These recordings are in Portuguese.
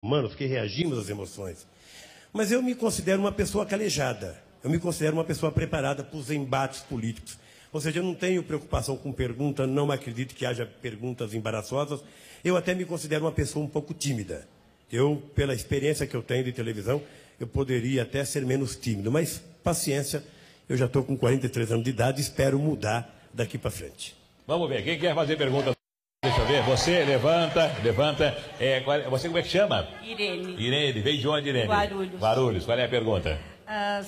humanos que reagimos às emoções. Mas eu me considero uma pessoa calejada. Eu me considero uma pessoa preparada para os embates políticos. Ou seja, eu não tenho preocupação com pergunta, não acredito que haja perguntas embaraçosas. Eu até me considero uma pessoa um pouco tímida. Eu, pela experiência que eu tenho de televisão, eu poderia até ser menos tímido. Mas, paciência, eu já estou com 43 anos de idade, espero mudar daqui para frente. Vamos ver, quem quer fazer pergunta? Deixa eu ver, você levanta. Você como é que chama? Irene. Irene, veio de onde, Irene? Guarulhos. Guarulhos, qual é a pergunta?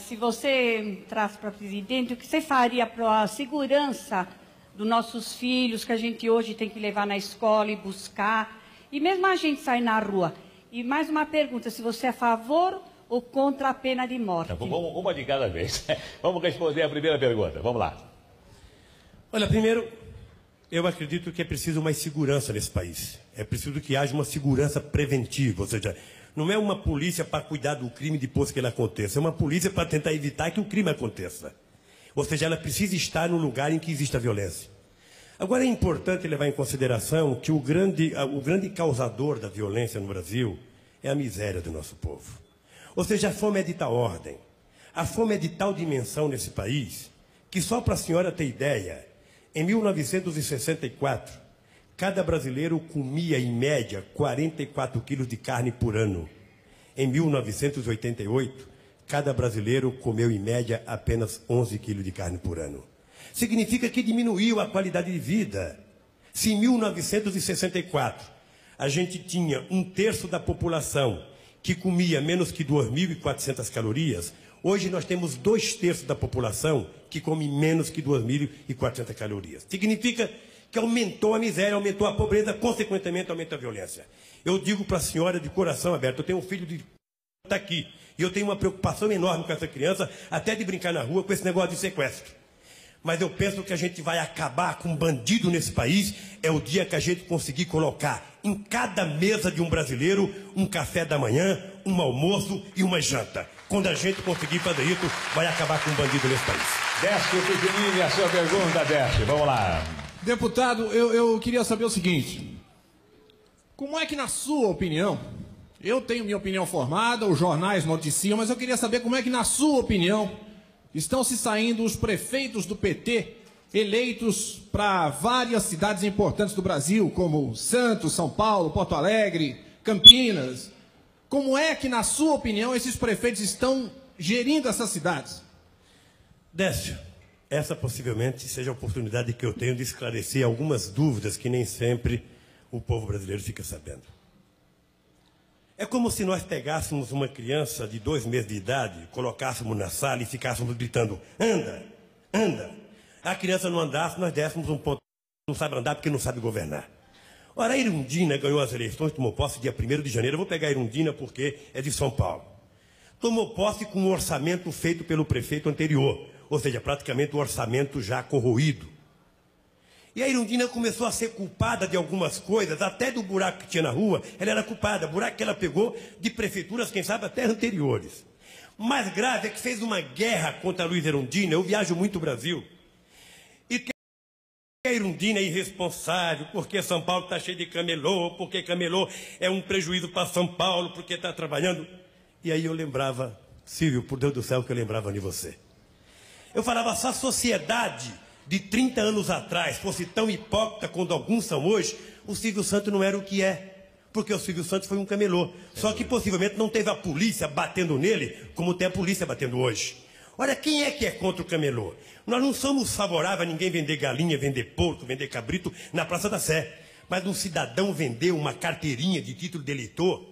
Se você entrasse para presidente, o que você faria para a segurança dos nossos filhos, que a gente hoje tem que levar na escola e buscar, e mesmo a gente sair na rua? E mais uma pergunta, se você é a favor ou contra a pena de morte? Tá, vamos uma de cada vez. Vamos responder a primeira pergunta, vamos lá. Olha, primeiro, eu acredito que é preciso mais segurança nesse país. É preciso que haja uma segurança preventiva, ou seja, não é uma polícia para cuidar do crime depois que ele aconteça, é uma polícia para tentar evitar que o crime aconteça. Ou seja, ela precisa estar no lugar em que existe a violência. Agora, é importante levar em consideração que o grande causador da violência no Brasil é a miséria do nosso povo. Ou seja, a fome é de tal ordem, a fome é de tal dimensão nesse país, que só para a senhora ter ideia, em 1964, cada brasileiro comia, em média, 44 quilos de carne por ano. Em 1988, cada brasileiro comeu, em média, apenas 11 quilos de carne por ano. Significa que diminuiu a qualidade de vida. Se em 1964 a gente tinha 1/3 da população que comia menos que 2.400 calorias, hoje nós temos 2/3 da população que come menos que 2.400 calorias. Significa que aumentou a miséria, aumentou a pobreza, consequentemente aumenta a violência. Eu digo para a senhora de coração aberto, eu tenho um filho de está aqui, e eu tenho uma preocupação enorme com essa criança, até de brincar na rua com esse negócio de sequestro. Mas eu penso que a gente vai acabar com bandido nesse país é o dia que a gente conseguir colocar em cada mesa de um brasileiro um café da manhã, um almoço e uma janta. Quando a gente conseguir fazer isso, vai acabar com o bandido nesse país. Décio Pitinini, a sua pergunta, Décio. Vamos lá. Deputado, eu queria saber o seguinte. Como é que, na sua opinião, eu tenho minha opinião formada, os jornais noticiam, mas eu queria saber como é que, na sua opinião, estão se saindo os prefeitos do PT eleitos para várias cidades importantes do Brasil, como Santos, São Paulo, Porto Alegre, Campinas. Como é que, na sua opinião, esses prefeitos estão gerindo essas cidades? Décio, essa possivelmente seja a oportunidade que eu tenho de esclarecer algumas dúvidas que nem sempre o povo brasileiro fica sabendo. É como se nós pegássemos uma criança de 2 meses de idade, colocássemos na sala e ficássemos gritando, anda, anda. A criança não andasse, nós dessemos um ponto, não sabe andar porque não sabe governar. Ora, a Erundina ganhou as eleições, tomou posse dia 1º de janeiro, eu vou pegar a Erundina porque é de São Paulo. Tomou posse com um orçamento feito pelo prefeito anterior, ou seja, praticamente um orçamento já corroído. E a Erundina começou a ser culpada de algumas coisas, até do buraco que tinha na rua, ela era culpada, buraco que ela pegou de prefeituras, quem sabe, até anteriores. O mais grave é que fez uma guerra contra a Luiz Erundina, eu viajo muito o Brasil, e que a Erundina é irresponsável, porque São Paulo está cheio de camelô, porque camelô é um prejuízo para São Paulo, porque está trabalhando. E aí eu lembrava, Silvio, por Deus do céu que eu lembrava de você. Eu falava, se a sociedade de 30 anos atrás fosse tão hipócrita quanto alguns são hoje, o Silvio Santos não era o que é. Porque o Silvio Santos foi um camelô. Só que possivelmente não teve a polícia batendo nele como tem a polícia batendo hoje. Olha, quem é que é contra o camelô? Nós não somos favoráveis a ninguém vender galinha, vender porco, vender cabrito na Praça da Sé. Mas um cidadão vender uma carteirinha de título de eleitor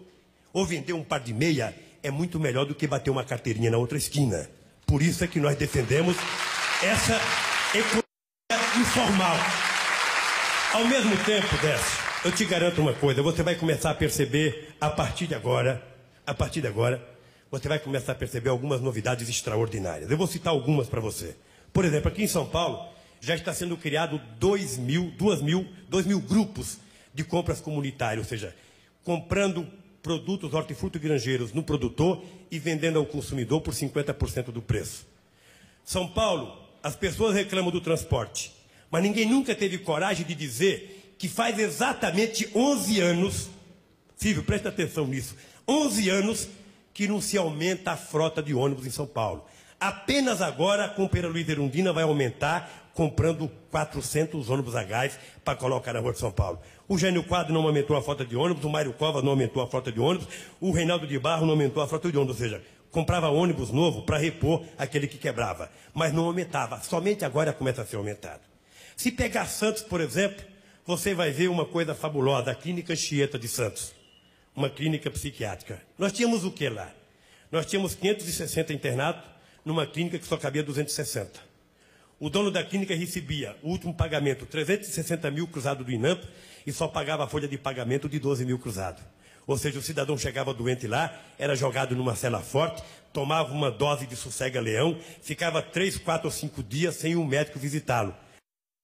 ou vender um par de meia é muito melhor do que bater uma carteirinha na outra esquina. Por isso é que nós defendemos essa economia informal. Ao mesmo tempo, Décio, eu te garanto uma coisa, você vai começar a perceber a partir de agora, você vai começar a perceber algumas novidades extraordinárias. Eu vou citar algumas para você. Por exemplo, aqui em São Paulo, já está sendo criado 2 mil grupos de compras comunitárias, ou seja, comprando produtos hortifrutigranjeiros no produtor e vendendo ao consumidor por 50% do preço. São Paulo, as pessoas reclamam do transporte, mas ninguém nunca teve coragem de dizer que faz exatamente 11 anos Silvio, presta atenção nisso. 11 anos que não se aumenta a frota de ônibus em São Paulo. Apenas agora a companheira Luiza Erundina vai aumentar, comprando 400 ônibus a gás para colocar na rua de São Paulo. O Gênio Quadro não aumentou a frota de ônibus, o Mário Covas não aumentou a frota de ônibus, o Reinaldo de Barro não aumentou a frota de ônibus, ou seja, comprava ônibus novo para repor aquele que quebrava, mas não aumentava. Somente agora começa a ser aumentado. Se pegar Santos, por exemplo, você vai ver uma coisa fabulosa, a Clínica Anchieta de Santos, uma clínica psiquiátrica. Nós tínhamos o que lá? Nós tínhamos 560 internados numa clínica que só cabia 260. O dono da clínica recebia o último pagamento, 360 mil cruzado do INAMP, e só pagava a folha de pagamento de 12 mil cruzado. Ou seja, o cidadão chegava doente lá, era jogado numa cela forte, tomava uma dose de sossega-leão, ficava 3, 4 ou 5 dias sem um médico visitá-lo.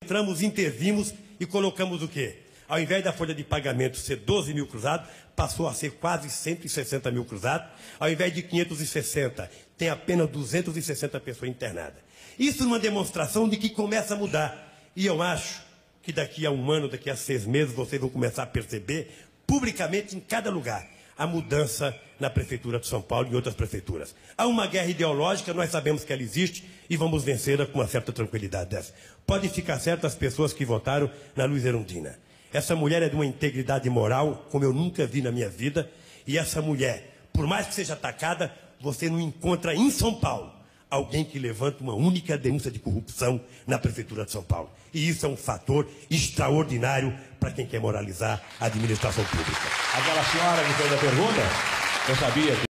Entramos, intervimos e colocamos o quê? Ao invés da folha de pagamento ser 12 mil cruzados, passou a ser quase 160 mil cruzados. Ao invés de 560, tem apenas 260 pessoas internadas. Isso numa demonstração de que começa a mudar. E eu acho que daqui a um ano, daqui a 6 meses, vocês vão começar a perceber, publicamente, em cada lugar, a mudança na Prefeitura de São Paulo e em outras prefeituras. Há uma guerra ideológica, nós sabemos que ela existe e vamos vencê-la com uma certa tranquilidade dessa. Podem ficar certas as pessoas que votaram na Luiza Erundina. Essa mulher é de uma integridade moral, como eu nunca vi na minha vida, e essa mulher, por mais que seja atacada, você não encontra em São Paulo alguém que levanta uma única denúncia de corrupção na Prefeitura de São Paulo. E isso é um fator extraordinário para quem quer moralizar a administração pública. Aquela senhora que fez a pergunta, eu sabia que